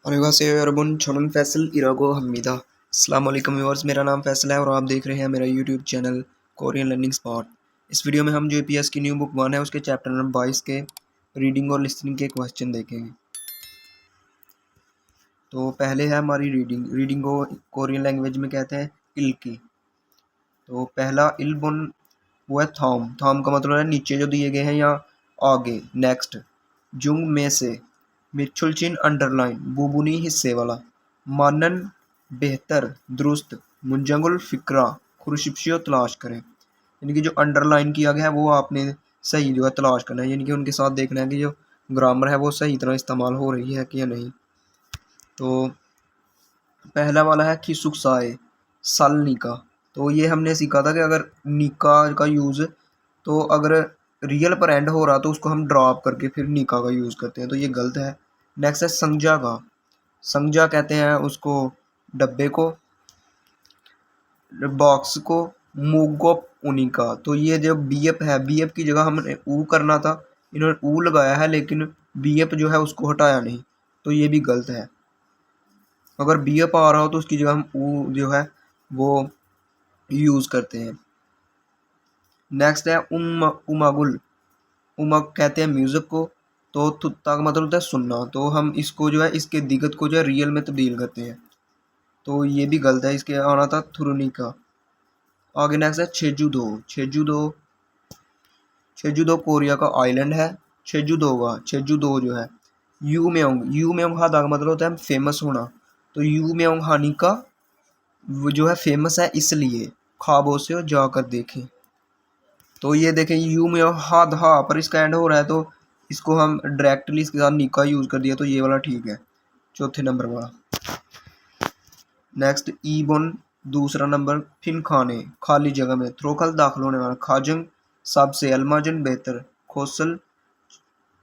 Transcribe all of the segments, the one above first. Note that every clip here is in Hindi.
Annyeonghaseyo yorobun, Chonon Faisal इरागो Hamida. अस्सलाम वालेकुम व्यूअर्स, मेरा नाम फैसल है और आप देख रहे हैं मेरा YouTube channel Korean learning spot. इस वीडियो में हम जो ईपीएस की न्यू बुक 1 है उसके चैप्टर नंबर 22 के रीडिंग और लिसनिंग के क्वेश्चन देखेंगे। तो पहले है हमारी रीडिंग को कोरियन लैंग्वेज में कहते हैं इल्की। तो पहला इल्बुन वो है थॉम। थॉम का मतलब है नीचे जो दिए गए हैं या आगे। नेक्स्ट जुंग में से, मिच्छुलचिन अंडरलाइन बुबुनी हिस्से वाला, मानन बेहतर दुरुस्त, मुंजंगुल फिक्रा खुरशिप्शियो तलाश करें। यानी कि जो अंडरलाइन किया गया है वो आपने सही जो है तलाश करना है, यानी कि उनके साथ देखना है कि जो ग्रामर है वो सही तरह इस्तेमाल हो रही है कि या नहीं। तो पहला वाला है खिसुकसाए सल निका। तो ये हमने सीखा था कि अगर निका का यूज़, तो अगर रियल पर एंड हो रहा तो उसको हम ड्रॉप करके फिर निका का यूज़ करते हैं, तो ये गलत है। नेक्स्ट है संजा का। संजा कहते हैं उसको डब्बे को, बॉक्स को, मुगोप उनिका। तो ये जो बीएप है, बीएप की जगह हमने ऊ करना था, इन्होंने ऊ लगाया है लेकिन बीएप जो है उसको हटाया नहीं, तो ये भी गलत है। अगर बीएप आ रहा हो तो उसकी जगह हम ऊ जो है वो यूज़ करते हैं। नेक्स्ट है उमागुल। उमग कहते हैं म्यूज़िक को, तो थुत्ता का मतलब होता है सुनना, तो हम इसको जो है इसके दिगत को जो है रियल में तब्दील करते हैं, तो ये भी गलत है। इसके आना था थुरुनी का। आगे नेक्स्ट है छेजूदो। छेजूदो, छेजूदो कोरिया का आइलैंड है। छेजूदो जो है यू मेोंग हादा का मतलब होता है फेमस होना, तो यू मेोंग हानी का वो जो है फेमस है इसलिए ख्वाबों से जाकर देखें। तो ये देखें यू में हाथ हा पर इसका एंड हो रहा है, तो इसको हम डायरेक्टली इसके साथ निका यूज़ कर दिया, तो ये वाला ठीक है, चौथे नंबर वाला। नेक्स्ट ईबोन दूसरा नंबर, फिन खाने खाली जगह में, थ्रोखल दाखिल होने वाला, खाजंग सबसे, अलमाजन बेहतर, खोसल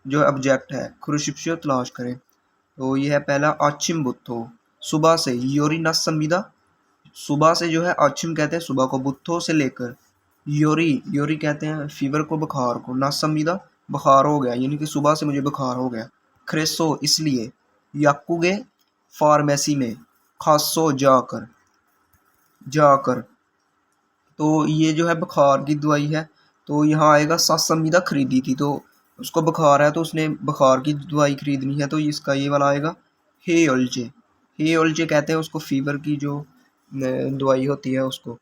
जो ऑब्जेक्ट है, खुरशिप्शियो तलाश करें। तो ये है पहला आचिम बुत्थो, सुबह से, योरी नस संविदा। सुबह से जो है आचिम कहते हैं सुबह को, बुत्थो से लेकर, योरी योरी कहते हैं फीवर को, बुखार को, नासमीदा बुखार हो गया, यानी कि सुबह से मुझे बुखार हो गया। क्रेसो इसलिए, याकुगे फार्मेसी में, खासो जाकर जाकर। तो ये जो है बुखार की दवाई है, तो यहाँ आएगा सासमीदा खरीदी थी, तो उसको बुखार है तो उसने बुखार की दवाई खरीदनी है, तो इसका ये वाला आएगा हे उलझे। हे उलझे कहते हैं उसको फीवर की जो दवाई होती है उसको,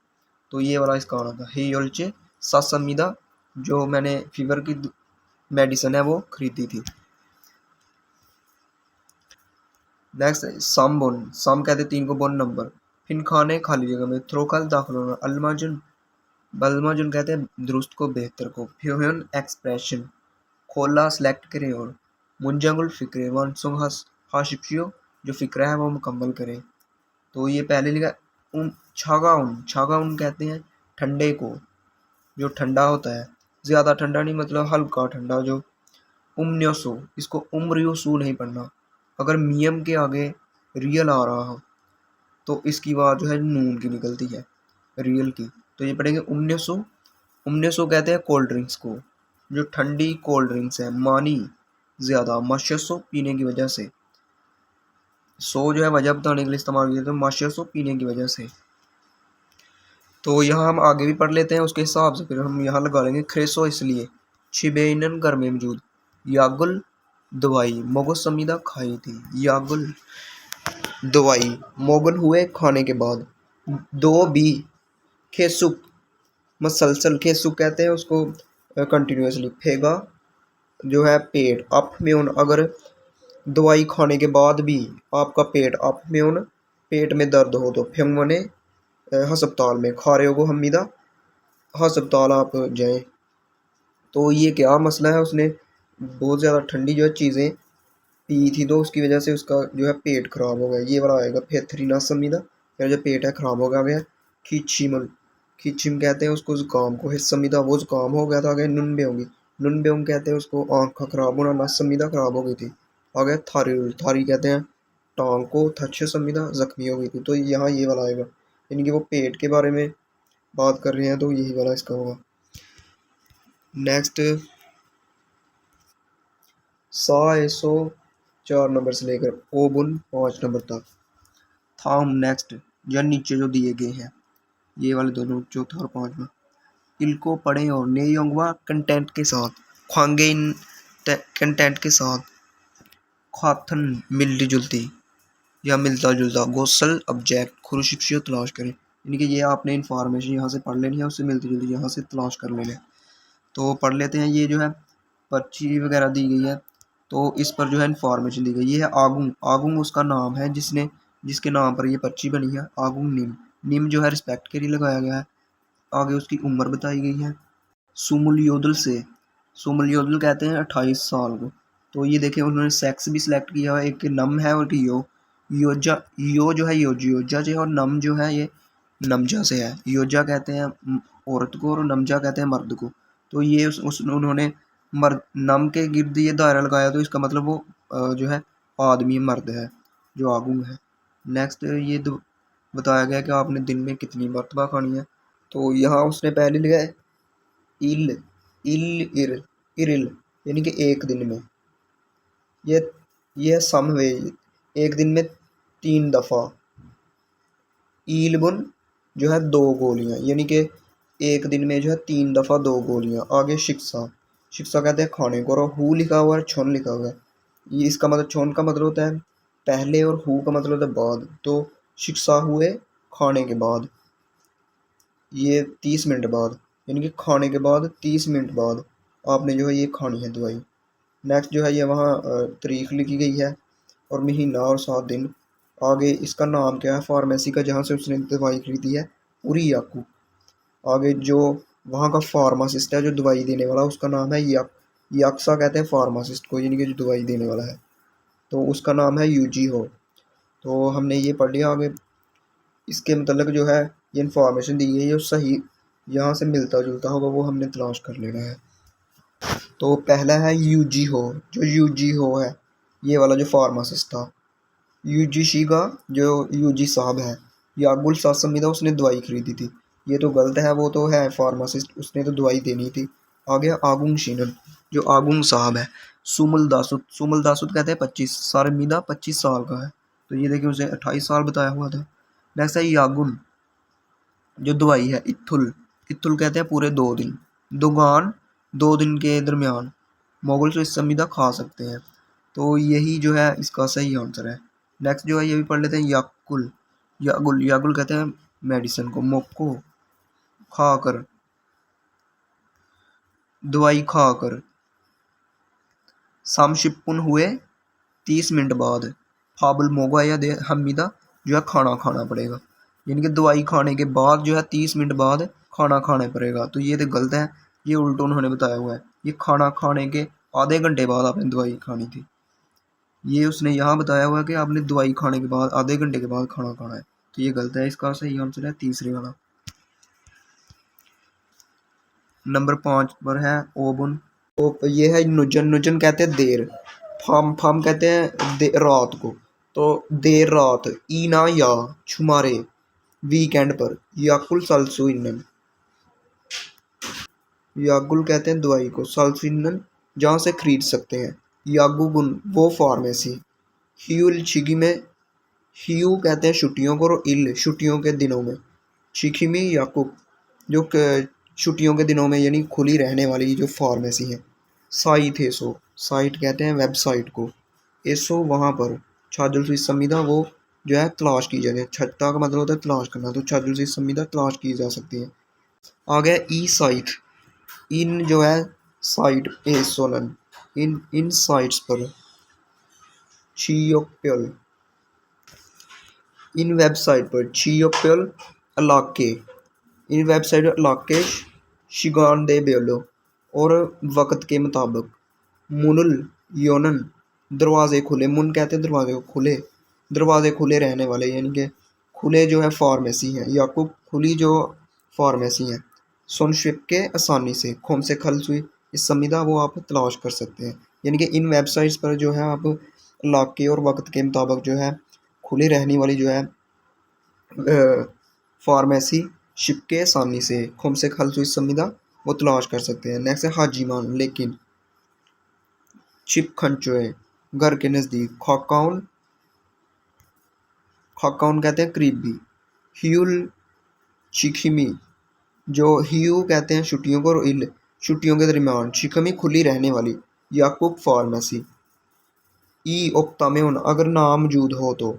तो ये वाला इसका आना था हे उलझे सासमीदा, जो मैंने फीवर की मेडिसिन है वो खरीदी थी। नेक्स्ट सामबोन, साम कहते हैं 3 को बोन नंबर, फिन खाने खाली जगह में, थ्रोकल दाखिल होना, अलमाजुन बलमाजुन कहते हैं दुरुस्त को बेहतर को, फ्यूहन एक्सप्रेशन, खोला सेलेक्ट करें और, मुंजंगुल फिक्रे वानसुंग हाशिप्शियो जो फिक्रा है वो मुकम्मल करें। तो ये पहले लिखा उन छागाउन कहते हैं ठंडे को, जो ठंडा होता है, ज़्यादा ठंडा नहीं मतलब हल्का ठंडा। जो उम्न्योसो, इसको उम्रियोसू नहीं पढ़ना, अगर मियम के आगे रियल आ रहा हो तो इसकी आवाज़ जो है नून की निकलती है, रियल की, तो ये पढ़ेंगे उम्न्योसो। उम्न्योसो कहते हैं कोल्ड ड्रिंक्स को, जो ठंडी कोल्ड ड्रिंक्स है, मानी ज़्यादा, माशसो पीने की वजह से, सो जो है वजह बताने के लिए इस्तेमाल किया, तो माशसो पीने की वजह से। तो यहाँ हम आगे भी पढ़ लेते हैं उसके हिसाब से, फिर हम यहाँ लगा लेंगे क्रेसो इसलिए, छिबेनन घर में मौजूद, यागुल दवाई, मोगोसमीदा खाई थी, यागुल दवाई, मोगल हुए खाने के बाद, दो बी खेसुक मसलसल, खेसुक कहते हैं उसको कंटिन्यूसली, फेगा जो है पेट, अप में उन, अगर दवाई खाने के बाद भी आपका पेट अप में उन, पेट में दर्द हो तो फेंगने हस्पताल में, खारे को हमीदा हस्पताल आप जाएं। तो ये क्या मसला है, उसने बहुत ज़्यादा ठंडी जो है चीज़ें पी थी, तो उसकी वजह से उसका जो है पेट खराब हो गया, ये वाला आएगा फेथरीना समीदा, मेरा जो पेट है खराब हो गया। खींचीमल, खींचिम कहते हैं उसको जुकाम को, हिस्समीदा वो जुकाम हो गया था, आगे नुनबे होंगी, नुनबे कहते हैं उसको आँख खराब होना, नसमीदा खराब हो गई थी। आगे थारी, थारी कहते हैं टांग को, थच्छ समीदा जख्मी हो गई थी, तो यहाँ ये वाला आएगा, यानी कि वो पेट के बारे में बात कर रहे हैं, तो यही वाला इसका होगा। नेक्स्ट सा एसो 4 नंबर से लेकर ओबुन 5 नंबर तक। थाम नेक्स्ट या नीचे जो दिए गए हैं ये वाले दोनों, चौथा और पांचवा, इनको पढ़ें और नेयोंगवा कंटेंट के साथ, ख्वांगे इन कंटेंट के साथ, ख्वाथन मिलती जुलती या मिलता जुलता, गोसल ऑब्जेक्ट खुरुशिप्सियो तलाश करें, यानी कि ये आपने इंफॉर्मेशन यहाँ से पढ़ लेनी है, उससे मिलती जुलती यहाँ से तलाश कर लेना है। तो पढ़ लेते हैं। ये जो है पर्ची वगैरह दी गई है, तो इस पर जो है इंफॉर्मेशन दी गई। ये है आगुंग, आगुंग उसका नाम है जिसके नाम पर ये पर्ची बनी है। आगुंग निम, निम जो है रिस्पेक्ट के लिए लगाया गया है। आगे उसकी उम्र बताई गई है। सुमुल योदल से, सुमुल योदल कहते हैं 28 साल को। तो ये देखें उन्होंने सेक्स भी सिलेक्ट किया है, एक नम है और एक योजा, यो जो है योजा से, और नम जो है ये नमजा से है। योजा कहते हैं औरत को और नमजा कहते हैं मर्द को। तो ये उन्होंने मर्द नम के गिर्द ये दायरा लगाया, तो इसका मतलब वो जो है आदमी मर्द है जो आगुंग है। नेक्स्ट ये बताया गया कि आपने दिन में कितनी मरतबा खानी है। तो यहाँ उसने पहले लिखा है इल इल इर इरिल, यानी कि एक दिन में। ये समवे, एक दिन में 3 दफ़ा। ईलबुन जो है 2 गोलियां, यानी कि एक दिन में जो है 3 दफ़ा 2 गोलियां। आगे शिक्षा, शिक्षा कहते हैं खाने को, और हु लिखा हुआ है, छोन लिखा हुआ है। ये इसका मतलब, छोन का मतलब होता है पहले और हु का मतलब होता है बाद। तो शिक्षा हुए खाने के बाद, ये 30 मिनट बाद, यानी कि खाने के बाद 30 मिनट बाद आपने जो है ये खानी है दवाई। नेक्स्ट जो है ये वहाँ तारीख लिखी गई है और महीना और 7 दिन। आगे इसका नाम क्या है फार्मेसी का जहाँ से उसने दवाई खरीदी है, उरी याकू। आगे जो वहाँ का फार्मासिस्ट है जो दवाई देने वाला, उसका नाम है याक्सा कहते हैं फार्मासिस्ट को, यानी कि जो दवाई देने वाला है, तो उसका नाम है यूजी हो। तो हमने ये पढ़ लिया। आगे इसके मतलब जो है ये इन्फॉर्मेशन दी गई है, जो सही यहाँ से मिलता जुलता होगा वो हमने तलाश कर लेना है। तो पहला है यूजी हो, जो यूजी हो है ये वाला जो फार्मासिस्ट था। यूजी शीगा जो यूजी साहब है। यागुल सासमिदा उसने दवाई खरीदी थी, ये तो गलत है, वो तो है फार्मासिस्ट, उसने तो दवाई देनी थी। आगे आगुंग शीनन जो आगुंग साहब है। सुमुल दासुत, सुमुल दासुत कहते हैं 25, सारमिदा 25 साल का है, तो ये देखिए उसे 28 साल बताया हुआ था। नेक्स्ट है यागुन जो दवाई है। इथुल, इथुल कहते हैं पूरे 2 दिन। दुगान 2 दिन के दरमियान। मोगल तो इस संविदा खा सकते हैं, तो यही जो है इसका सही आंसर है। नेक्स्ट जो है ये भी पढ़ लेते हैं। याकुल, यागुल, यागुल कहते हैं मेडिसिन को। मोको खाकर, दवाई खाकर। सामशिपुन हुए 30 मिनट बाद। फाबुल मोगा या दे हमीदा जो है खाना खाना पड़ेगा, यानी कि दवाई खाने के बाद जो है 30 मिनट बाद खाना खाना पड़ेगा, तो ये तो गलत है, ये उल्टा उन्होंने बताया हुआ है। ये खाना खाने के आधे घंटे बाद आपने दवाई खानी थी, ये उसने यहाँ बताया हुआ है कि आपने दवाई खाने के बाद आधे घंटे के बाद खाना खाना है, तो ये गलत है। इसका सही आंसर है तीसरे वाला। नंबर 5 पर है ओबुन। तो ये है नुजन, नुजन कहते हैं देर। फाम, फाम कहते हैं रात को, तो देर रात। ईना या छुमारे वीकेंड पर। याकुल सल्सु इनन, यागुल कहते हैं दवाई को, सल्सु इनन जहाँ से खरीद सकते हैं। यागुगुन वो फार्मेसी। ह्यूल छिगी में, ह्यू कहते हैं छुट्टियों को, और इल छुट्टियों के दिनों में। छिखिमी याकुब जो छुट्टियों के दिनों में यानी खुली रहने वाली जो फार्मेसी है। साइट एसो, साइट कहते हैं वेबसाइट को। एसो वहाँ पर। छाजुल से संविदा वो जो है तलाश की जगह। छत्ता का मतलब होता है तलाश करना, तो छाजुल से संविदा तलाश की जा सकती है। आ गया ई साइट, इन जो है साइट एसोलन, इन साइट्स पर। छियोप्यल, इन वेबसाइट पर। छियोप्यल इलाके, इन वेबसाइट इलाके शिगान दे बेलो और वक्त के मुताबिक। मुनुल योनन दरवाजे खुले, मुन कहते हैं दरवाजे को, खुले दरवाजे खुले रहने वाले, यानी कि खुले जो है फार्मेसी है। याकूब खुली जो फार्मेसी है। सुनशिप के आसानी से, खोम से खल सुई इस संविदा वो आप तलाश कर सकते हैं, यानी कि इन वेबसाइट्स पर जो है आप इलाके और वक्त के मुताबिक जो है खुली रहने वाली जो है फार्मेसी शिप के आसानी से, खुम से खल सुई संविदा वो तलाश कर सकते हैं। नेक्स्ट है हाजीमान लेकिन। छिप खंचोए, घर के नज़दीक। खाकाउन, खाकाउन कहते हैं करीबी। ह्यूल चिखिमी, जो ह्यू कहते हैं छुट्टियों को और इल छुट्टियों के दरमियान, चिखमी खुली रहने वाली। याकूब फार्मेसी। ई ओप्तामेउन अगर नाम मौजूद हो तो।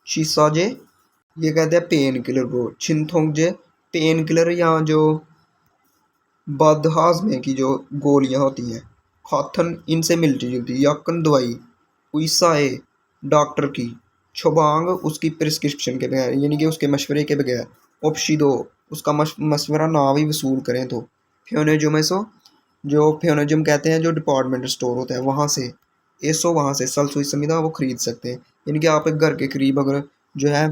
शिसाजे, ये कहते हैं पेन किलर को। छिनथोंगजे, पेन किलर या जो बदहाजमे की जो गोलियां होती हैं। खाथन, इनसे मिलती जुलती। याकन, दवाई। उइसाए, डॉक्टर की। छोबांग, उसकी प्रिस्क्रिप्शन के बगैर यानी कि उसके मशवरे के बगैर। ओप्शिदो, उसका मशवरा ना भी वसूल करें तो। फ्योनेजुमेसो, जो फ्योनेजुम कहते हैं जो डिपार्टमेंटल स्टोर होता है वहाँ से। एसो, वहाँ से। सल सुई समीदा, वो खरीद सकते हैं। यानी कि आप एक घर के करीब अगर जो है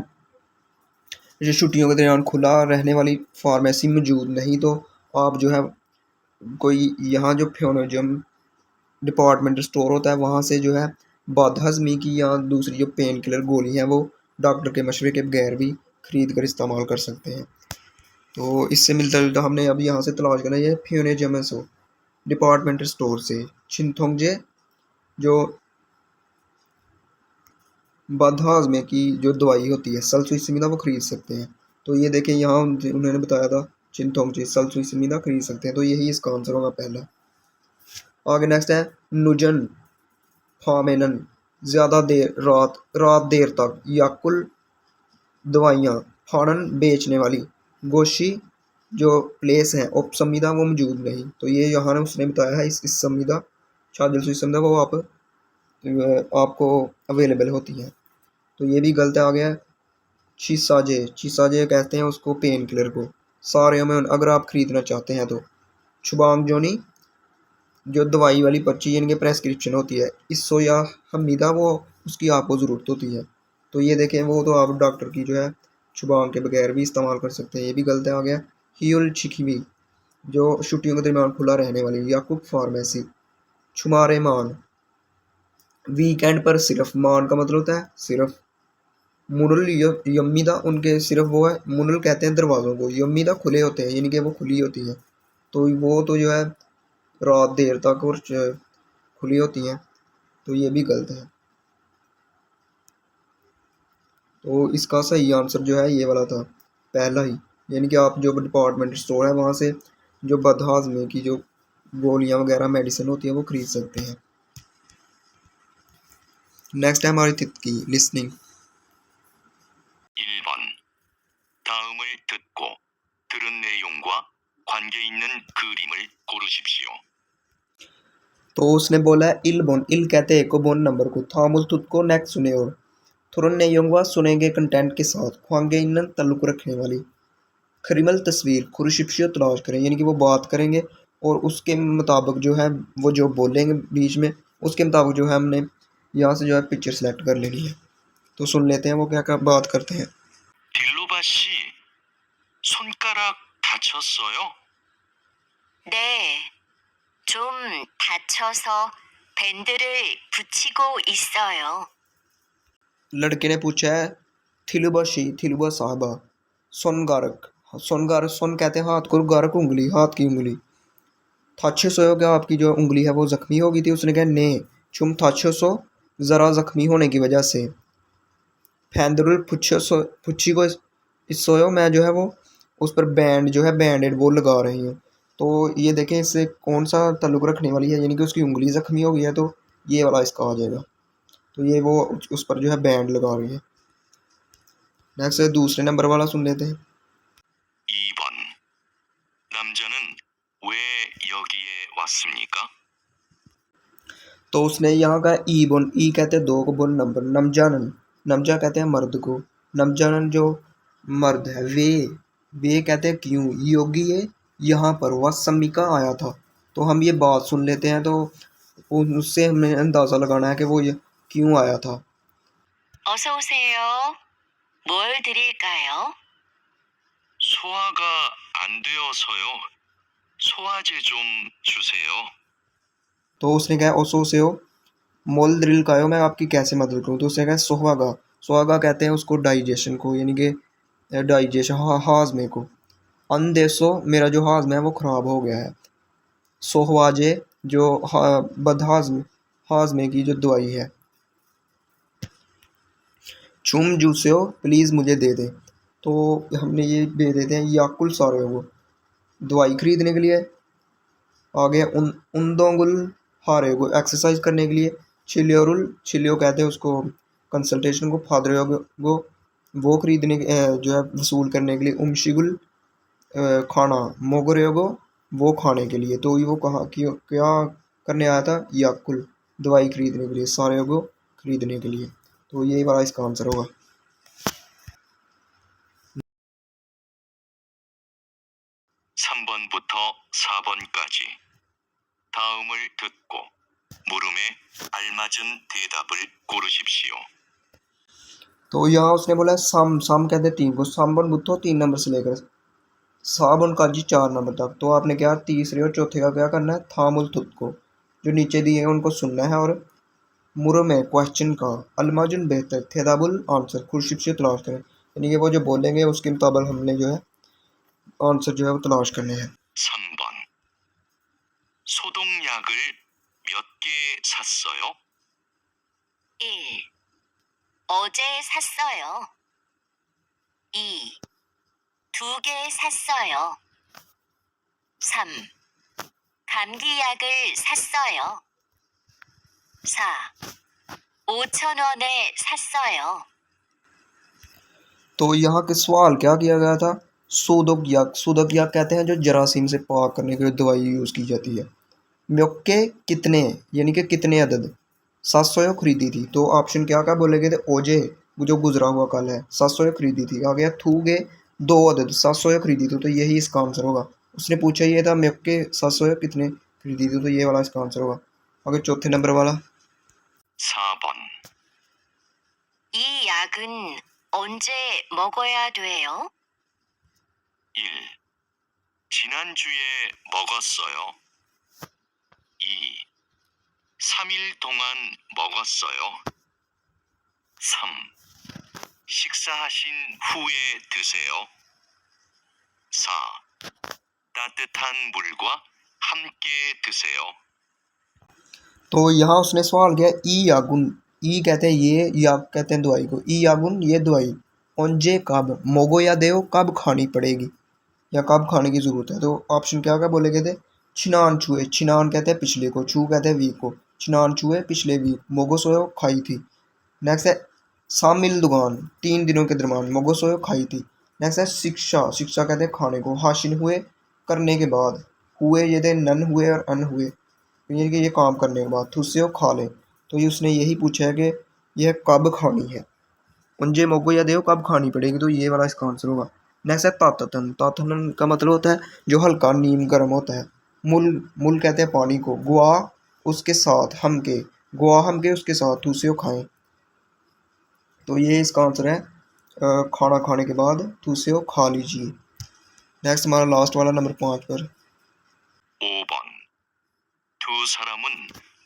जो छुट्टियों के दौरान खुला रहने वाली फार्मेसी मौजूद नहीं तो आप जो है कोई यहाँ जो फ्योनेजुम डिपार्टमेंटल स्टोर होता है वहाँ से जो है बदहज़मी की या दूसरी जो पेन किलर गोली है वो डॉक्टर के मशवरे के बगैर भी खरीद कर इस्तेमाल कर सकते हैं। तो इससे मिलता जुलता हमने अभी यहाँ से तलाश करना है फ्यूनेजमसो डिपार्टमेंटल स्टोर से। छिनथोंगजे, जो बदहाजमे की जो दवाई होती है सल सुई समीदा वो खरीद सकते हैं। तो ये देखें यहाँ उन्होंने बताया था चिनथोंगजे सल सुई समीदा खरीद सकते हैं, तो यही इसका आंसर होगा पहला। आगे नेक्स्ट है नुजन फामेनन, ज़्यादा देर, रात, रात देर तक। याकुल, दवाइयाँ। फानन, बेचने वाली। गोशी, जो प्लेस है। उपसंविदा, वो मौजूद नहीं। तो ये यहाँ ने उसने बताया है इस संविदा शादिल सुई संविदा वो आपको अवेलेबल होती है। तो ये भी गलत आ गया। चीसाजे, चीसाजे कहते हैं उसको पेन किलर को। सारे में अगर आप खरीदना चाहते हैं तो। छुबांग जोनी, जो दवाई वाली पर्ची यानी कि प्रेस्क्रिप्शन होती है। इस्सो या हमीदा, वो उसकी आपको ज़रूरत होती है। तो ये देखें वो तो आप डॉक्टर की जो है छुबांग के बगैर भी इस्तेमाल कर सकते हैं। ये भी गलत आ गया। हील छिखवी, जो छुट्टियों के दरमियान खुला रहने वाली। याकूब फार्मेसी। छुमारे मान, वीकेंड पर सिर्फ। मान का मतलब होता है सिर्फ। मुनल यम्मीदा, उनके सिर्फ वो है। मुनल कहते हैं दरवाज़ों को, यम्मीदा खुले होते हैं यानी कि वो खुली होती है। तो वो तो जो है रात देर तक और खुली होती हैं। तो ये भी गलत है। तो इसका सही आंसर जो है ये वाला था पहला ही, यानी कि आप जो डिपार्टमेंट स्टोर है वहाँ से जो बदहाजमे की जो गोलियाँ वगैरह मेडिसिन होती है वो खरीद सकते हैं। नेक्स्ट है हमारी की लिसनिंग। 1번. 다음을 듣고 들은 내용과 관계 있는 그림을 고르십시오. तो उसने बोला है इल बोन, इल कहते हैं को बोन नंबर को। थामुल तुत को नेक्स्ट सुने और थुरन ने योंगवा सुनेंगे कंटेंट के साथ। ख्वांगे इन ताल्लुक रखने वाली। खरीमल तस्वीर खुरशिप्शियो तलाश करें यानी कि वो बात करेंगे और उसके मुताबिक जो है वो जो बोलेंगे बीच में उसके मुताबिक जो है हमने यहाँ से जो है पिक्चर सेलेक्ट कर लेनी है। तो सुन लेते हैं वो क्या क्या बात करते हैं। 딜로바 씨, 손가락 다쳤어요? 네, 좀 다쳐서 밴드를 붙이고 있어요. लड़के ने पूछा है थिलुबाशी, थिलुबा साहबा। सोनगारक, सोनगारक, सोन कहते हैं हाथ को, गारक उंगली, हाथ की उंगली। थाच्छे सो, क्या आपकी जो उंगली है वो जख्मी हो गई थी? उसने कहा ने चुम थाच्छे सो, ज़रा ज़ख्मी होने की वजह से। फैंदरुल पुच्छी को इस सोयो, मैं जो है वो उस पर बैंड जो है बैंडेड वो लगा रही हूँ। तो ये देखें इससे कौन सा ताल्लुक़ रखने वाली है, यानी कि उसकी उंगली ज़ख्मी हो गई है तो ये वाला इसका आ जाएगा। तो ये वो उस पर जो है बैंड लगा रही है। नेक्स्ट दूसरे नंबर वाला सुन लेते हैं। 2번. 남자는 왜 여기에 왔습니까? तो उसने यहाँ का ई बोन, ई कहते हैं दो को बोन नंबर। नमजानन, नमजा कहते हैं मर्द को। नमजानन जो मर्द है। वे कहते हैं क्यों। योगी ये यहाँ पर वसमिका आया था। तो हम ये बात सुन लेते हैं तो उससे हमें अंदाज़ा लगाना है कि वो ये क्यों आया था। 어서 오세요. 뭘 드릴까요? 소화가 안 되어서요. 소화제 좀 주세요. तो उसने कहा ओसो से हो मोल द्रिल का हो, मैं आपकी कैसे मदद करूँ? तो उसने कहा सोहागा, सोहागा कहते हैं उसको डाइजेशन को, यानी कि डाइजेशन हाजमे को। अनदेसो, मेरा जो हाजमा है वो ख़राब हो गया है। सोहवाजे, जो बदहाजम हाजमे की जो दवाई है। चुम जूसेओ प्लीज़ मुझे दे दे। तो हमने ये दे देते हैं याकुल सारे को दवाई खरीदने के लिए। आगे उन उनदोंगुल हारे को एक्सरसाइज करने के लिए। चिलियोरुल चिलियो कहते हैं उसको कंसल्टेशन को। फादर वो खरीदने जो है वसूल करने के लिए। उमशिगुल खाना। मोगरेगो वो खाने के लिए। तो वो कहाँ क्या करने आया था? याकुल दवाई खरीदने के लिए, सारे को खरीदने के लिए। तो यही वाला इसका आंसर होगा। 3번부터 4번까지 다음을 듣고 물음에 알맞은 대답을 고르십시오. तो यहाँ उसने बोला सम सम कहते हैं 3 को। सामबन बुद्धो 3 नंबर से लेकर साबन का जी 4 नंबर तक। तो आपने क्या तीसरे और चौथे का क्या करना है? थामुल तुत को जो नीचे दिए हैं उनको सुनना है। और मुरो में क्वेश्चन का अलमाजुन बेहतर थेदाबुल आंसर खुर्शीद से तलाश करें। यानी कि वो जो बोलेंगे उसके मुताबिक हमने जो है आंसर जो है वो तलाश करने हैं। 3번. 소독약을 몇 개 샀어요? 1. 어제 샀어요. 2. 2개 샀어요. 3. 감기약을 샀어요. 4. 5,000원에 샀어요. तो यहाँ के सवाल क्या किया गया था? सूदक याक। सूदक याक कहते हैं जो जरासीम से पाक करने के लिए दवाई यूज़ की जाती है। म्योक्के कितने, यानी कि कितने अदद। 700 खरीदी थी। तो ऑप्शन क्या क्या बोले गए थे? ओजे जो गुजरा हुआ कल है 700 खरीदी थी। आ गया थूगे 2 अदद 700 खरीदी थी। तो यही इसका आंसर होगा। उसने पूछा ये था म्योक्के 700 कितने खरीदी थी। तो ये वाला इसका आंसर होगा। आगे चौथे नंबर वाला 4번. 이 약은 언제 먹어야 돼요? 1. 지난주에 먹었어요. 2. 3일 동안 먹었어요. 3. 식사하신 후에 드세요. 4. 따뜻한 물과 함께 드세요. तो यहाँ उसने सवाल किया ई यागुन। ई कहते हैं ये, या कहते हैं दवाई को। ई यागुन ये दवाई। ओंजे कब, मोगो या देओ कब खानी पड़ेगी या कब खाने की ज़रूरत है। तो ऑप्शन क्या क्या बोले गए थे? छिनान छुए। छिनान कहते हैं पिछले को, छू कहते हैं वीक को। छिनान छुए पिछले वीक। मोगो सोयो खाई थी। नेक्स्ट है सामिल दुकान 3 दिनों के दरमियान। मोगो सोयो खाई थी। नेक्स्ट है शिक्षा। शिक्षा कहते हैं खाने को। हाशिन हुए करने के बाद। हुए ये थे नन हुए और अन हुए, यानी कि ये काम करने के बाद। थुस्से हो खा लें। तो ये उसने यही पूछा है कि यह कब खानी है। उंजे मोगो या देव कब खानी पड़ेगी। तो ये वाला इसका आंसर होगा। नेक्स्ट है तातन। तातन का मतलब होता है जो हल्का नीम गर्म होता है। मुल मुल कहते हैं पानी को। गुआ उसके साथ हम के, गुआ हम के उसके साथ थूसे खाएं। तो ये इसका आंसर है खाना खाने के बाद थूसे खा लीजिए। नेक्स्ट हमारा लास्ट वाला नंबर 5 पर 5번. 두 사람은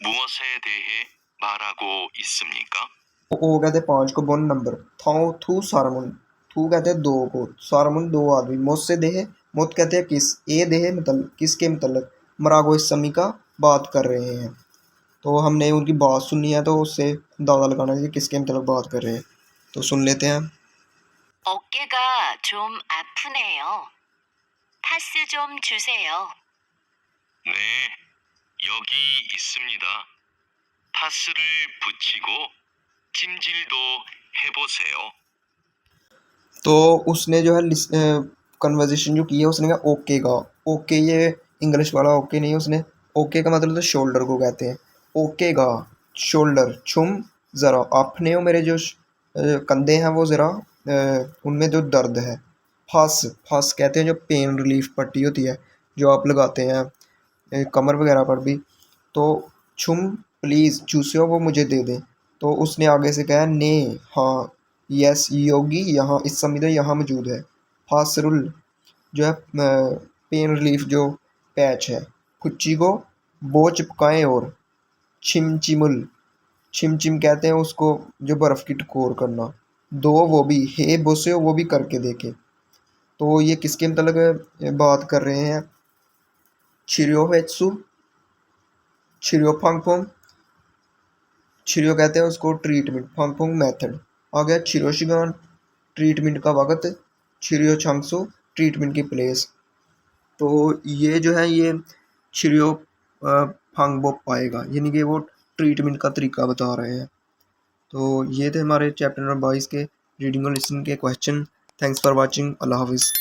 무엇에 대해 말하고 있습니까? ओ कहते हैं 5 को। 1 नंबर थाओ थू सारमुन। थू कहते हैं 2 को। सारमुन 2 आदमी। मुझ से देह मुत कहते हैं किस। ए देह मतलब किसके मतलब। मरागो इस समी का बात कर रहे हैं। तो हमने उनकी बात सुननी है तो उससे अंदाजा लगाना है कि किसके मतलब बात कर रहे हैं। तो सुन लेते हैं। 어깨가 좀 아프네요. 파스 좀 주세요. 네, 여기 있습니다. 파스를 붙이고 찜질도 해보세요. तो उसने जो है कन्वर्जेशन जो की है उसने कहा ओके का। ओके ये इंग्लिश वाला ओके नहीं है। उसने ओके का मतलब तो शोल्डर को कहते हैं। ओके का शोल्डर। छुम ज़रा अपने हो मेरे जो कंधे हैं वो ज़रा उनमें जो दर्द है। फस फस कहते हैं जो पेन रिलीफ पट्टी होती है जो आप लगाते हैं कमर वगैरह पर भी। तो छुम प्लीज़ चूसियो वो मुझे दे दें। तो उसने आगे से कहा ने हाँ यस योगी यहाँ इस समय तो यहाँ मौजूद है। फासरुल जो है पेन रिलीफ जो पैच है। कुच्ची को बो चिपकाएं। और छिमचिमुल छिमचिम कहते हैं उसको जो बर्फ़ की टकोर करना। दो वो भी हे बोसे वो भी करके देखे। तो ये किसके मतलब बात कर रहे हैं? छिरियो हेत्सु, छिरियो फंगफोम, छिरियो कहते हैं उसको ट्रीटमेंट, फंगफोंग मेथड। आ गया छिरोशिगान ट्रीटमेंट का वक्त, छिरियो छंगसो ट्रीटमेंट की प्लेस। तो ये जो है ये छिरियो फंगबो पाएगा, यानी कि वो ट्रीटमेंट का तरीका बता रहे हैं। तो ये थे हमारे चैप्टर नंबर 22 के रीडिंग और लिसनिंग के क्वेश्चन। Thanks for watching. अल्लाह हाफिज़।